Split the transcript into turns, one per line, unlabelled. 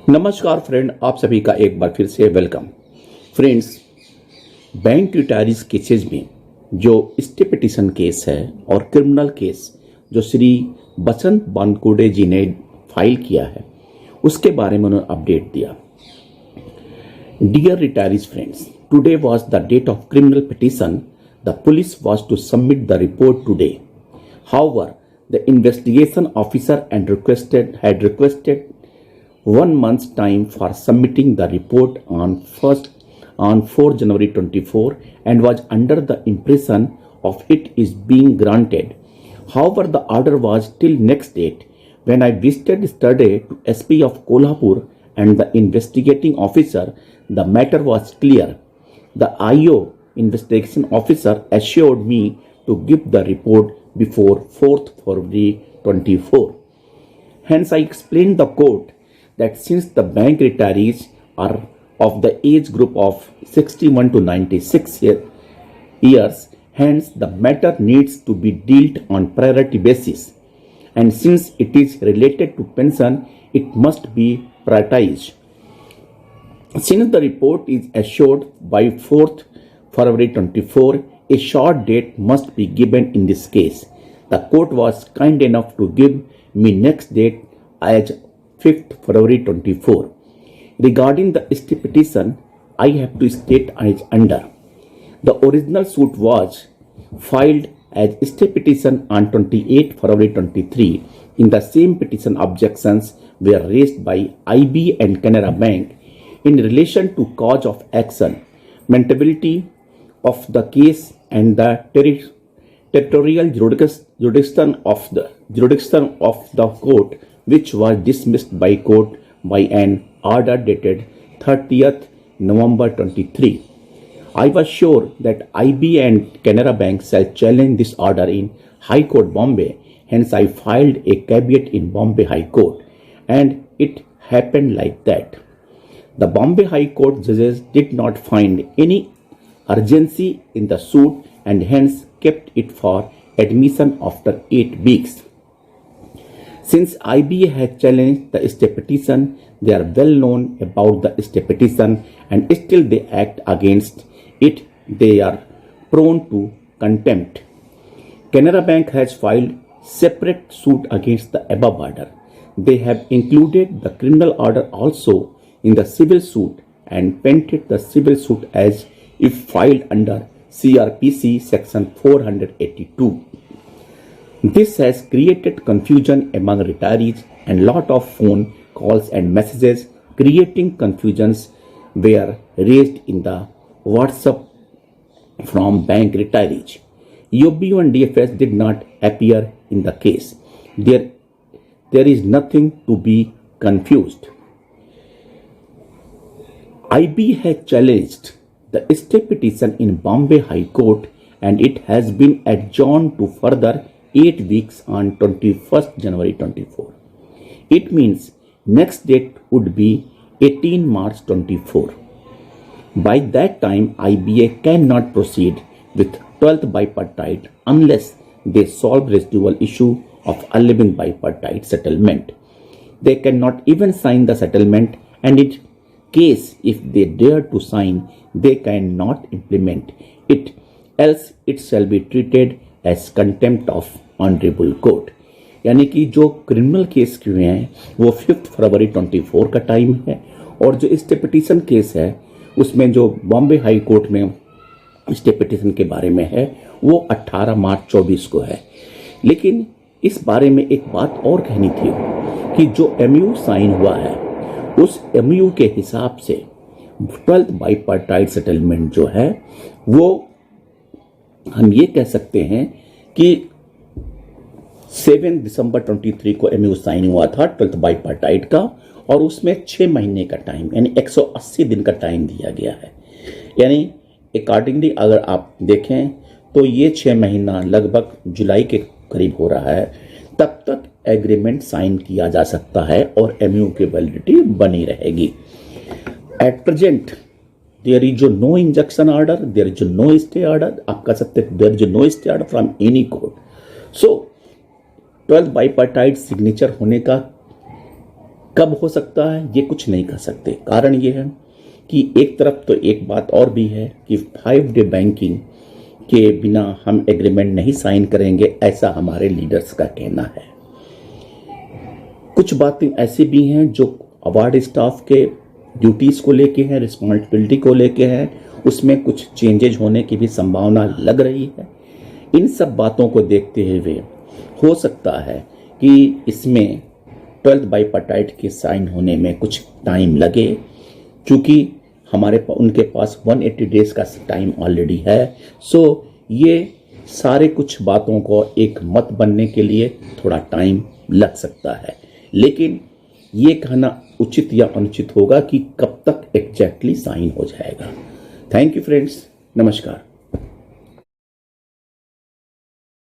नमस्कार फ्रेंड, आप सभी का एक बार फिर से welcome. Friends, bank retirees cases में जो स्टे पिटिशन केस है और क्रिमिनल केस जो श्री बसंत बानकोड़े जी ने फाइल किया है, उसके बारे में उन्होंने अपडेट दिया। Dear retirees friends, today was the date of criminal petition. The police was to submit the report today. However, the investigation officer had requested 1 month's time for submitting the report on 4 January 24 and was under the impression of it is being granted. However, the order was till next date. When I visited yesterday to SP of Kolhapur and the investigating officer, the matter was clear. The IO investigation officer assured me to give the report before 4th February 24. Hence, I explained the court that since the bank retirees are of the age group of 61 to 96 years, hence the matter needs to be dealt on priority basis. And since it is related to pension, it must be prioritized. Since the report is assured by 4th February 24, a short date must be given in this case. The court was kind enough to give me next date as 5th February 24. Regarding the stay petition, I have to state as under. The original suit was filed as stay petition on 28 February 23. In the same petition, objections were raised by IB and Canara Bank in relation to cause of action, maintainability of the case, and the territorial jurisdiction of the court, which was dismissed by court by an order dated 30th November 23. I was sure that IB and Canara Bank shall challenge this order in High Court Bombay. Hence, I filed a caveat in Bombay High Court, and it happened like that. The Bombay High Court judges did not find any urgency in the suit and hence kept it for admission after 8 weeks. Since IBA has challenged the stay petition, they are well known about the stay petition and still they act against it. They are prone to contempt. Canara Bank has filed separate suit against the above order. They have included the criminal order also in the civil suit and painted the civil suit as if filed under CRPC section 482. This has created confusion among retirees and lot of phone calls and messages creating confusions were raised in the WhatsApp from bank retirees. UBU and DFS did not appear in the case. There is nothing to be confused. IB has challenged the stay petition in Bombay High Court and it has been adjourned to further 8 weeks on 21st January 24. It means next date would be 18 March 24. By that time, IBA cannot proceed with 12th bipartite unless they solve residual issue of 11th bipartite settlement. They cannot even sign the settlement, and in case if they dare to sign, they cannot implement it, else it shall be treated as contempt of honourable court. यानी कि जो criminal case हुए हैं वो 5th फरवरी 24 का time है और जो स्टे पिटिशन केस है उसमें जो बॉम्बे हाई कोर्ट में स्टे पिटिशन के बारे में है वो 18 मार्च 24 को है। लेकिन इस बारे में एक बात और कहनी थी कि जो MU साइन हुआ है उस MU के हिसाब से 12th बाइपार्टाइट सेटलमेंट जो है वो हम ये कह सकते हैं कि 7 दिसंबर 23 को MU साइन हुआ था 12th बाइपार्टाइट का और उसमें 6 महीने का टाइम यानी 180 दिन का टाइम दिया गया है। यानी अकॉर्डिंगली अगर आप देखें तो ये 6 महीना लगभग जुलाई के करीब हो रहा है, तब तक एग्रीमेंट साइन किया जा सकता है और MU की वैलिडिटी बनी रहेगी। At present there is no injunction order, there is no stay order. आप कह सकते हैं there is no stay order from any court. So 12th bipartite signature होने का कब हो सकता है ये कुछ नहीं कह सकते। कारण ये है कि एक तरफ तो एक बात और भी है कि 5 डे बैंकिंग के बिना हम एग्रीमेंट नहीं साइन करेंगे, ऐसा हमारे लीडर्स का कहना है। कुछ बातें ऐसी भी हैं जो अवार्ड स्टाफ के ड्यूटीज़ को लेके हैं, रिस्पॉन्सिबिलिटी को लेके हैं, उसमें कुछ चेंजेज होने की भी संभावना लग रही है। इन सब बातों को देखते हुए हो सकता है कि इसमें 12th बाइपार्टाइट के साइन होने में कुछ टाइम लगे, क्योंकि उनके पास 180 डेज का टाइम ऑलरेडी है। सो ये सारे कुछ बातों को एक मत बनने के लिए थोड़ा टाइम लग सकता है, लेकिन ये कहना उचित या अनुचित होगा कि कब तक एग्जैक्टली साइन हो जाएगा। थैंक यू फ्रेंड्स, नमस्कार।